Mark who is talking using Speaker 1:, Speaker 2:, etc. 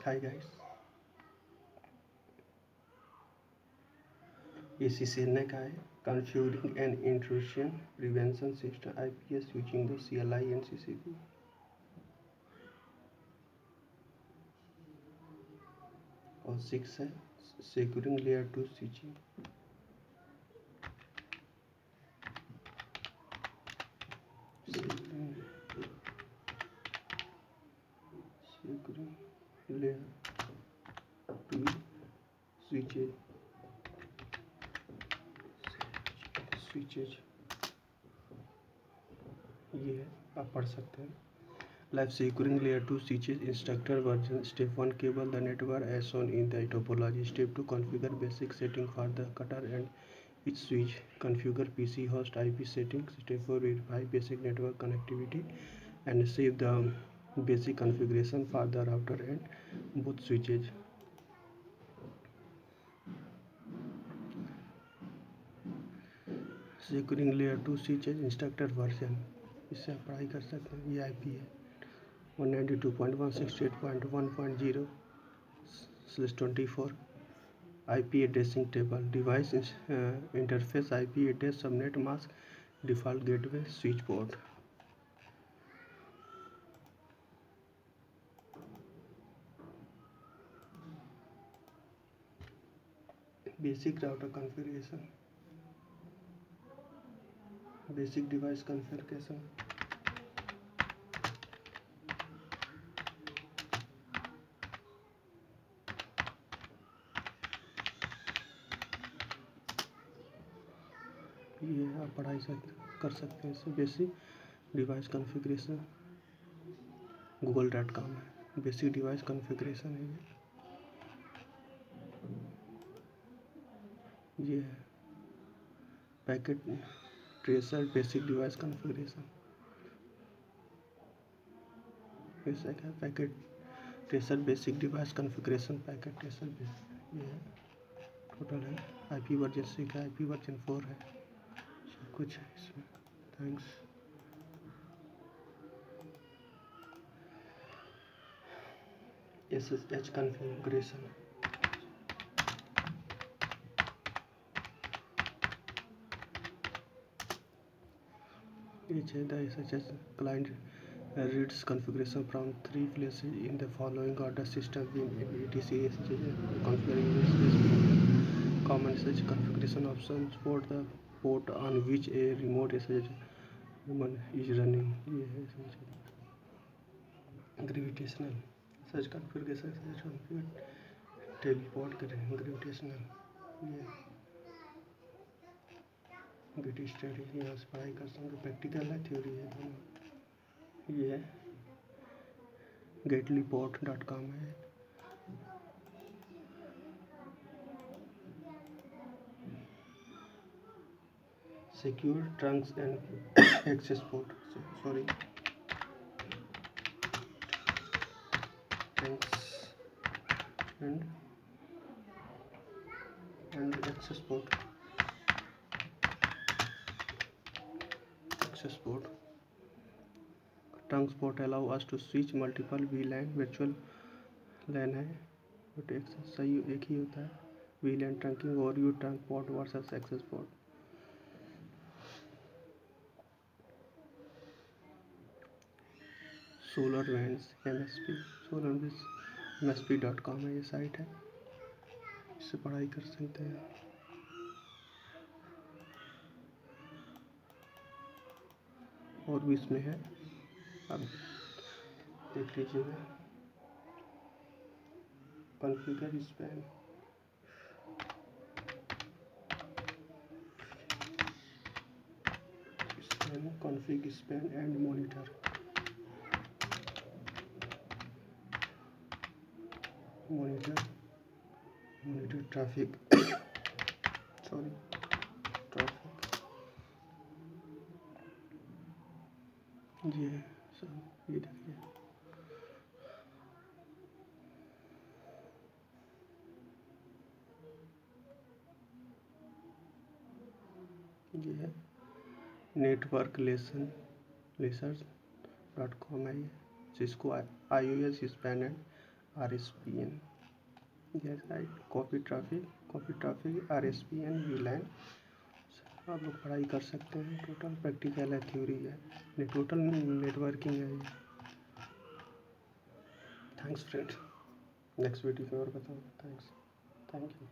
Speaker 1: Hi guys, ये CCNA का है Configuring an Intrusion Prevention System IPS using the CLI and CCP। और 6 है Securing Layer 2 switching। Securing Layer 2 switches ये है, आप पढ़ सकते हैं। Live securing layer 2 switches instructor version step 1 cable the network as shown in the topology. Step 2 configure basic setting for the cutter and each switch. Configure PC host IP settings. Step 4 verify basic network connectivity and save the basic configuration for the router and both switches. Securing layer 2 switches instructor version, इससे आप पढ़ाई कर सकते हैं। ये IP है 192.168.1.1.0/24 IP addressing table device interface IP address subnet mask default gateway switch port। basic router configuration, basic device configuration, ये आप पढ़ाई कर सकते हैं। इससे बेसिक डिवाइस कॉन्फ़िगरेशन google.com है। बेसिक डिवाइस कॉन्फ़िगरेशन है ये है। Packet tracer basic device configuration, ऐसा क्या packet tracer basic device configuration packet tracer ये है। टोटल है IP वर्जन 6 है, IP वर्जन 4 है, सब कुछ है इसमें। Thanks. SSH configuration, each the SSH client reads configuration from 3 places in the following order: system bin etc SSH configuration common SSH configuration options for the port on which a remote SSH is running। ये है gravitational SSH configuration teleport करें gravitational. ये gate study यहाँ से पढ़ाई कर सकते, practical है थ्योरी है दोनों। ये है getlyport.com है। Secure trunks and access port, sorry trunks and access port. Trunks port allow us to switch multiple VLAN virtual LAN है, बट एक्सेस सही एक ही होता है। VLAN ट्रंकिंग और you trunk port versus access port. SolarWinds MSP, solarwinds.msp.com है, ये site है, इससे पढ़ाई कर सकते हैं। और भी इसमें है, अब देख लीजिएगा। Configure span, config span and monitor traffic sorry traffic, ये सब ये देखिए। ये है नेटवर्क लेसर्स.com है, ये जिसको iOS span and RSPN, yes right, copy traffic RSPN VLAN। आप लोग पढ़ाई कर सकते हैं, टोटल प्रैक्टिकल है, थ्योरी है, टोटल नेटवर्किंग है ये। थैंक्स फ्रेंड, नेक्स्ट वीडियो में और बताऊँगा। Thank you.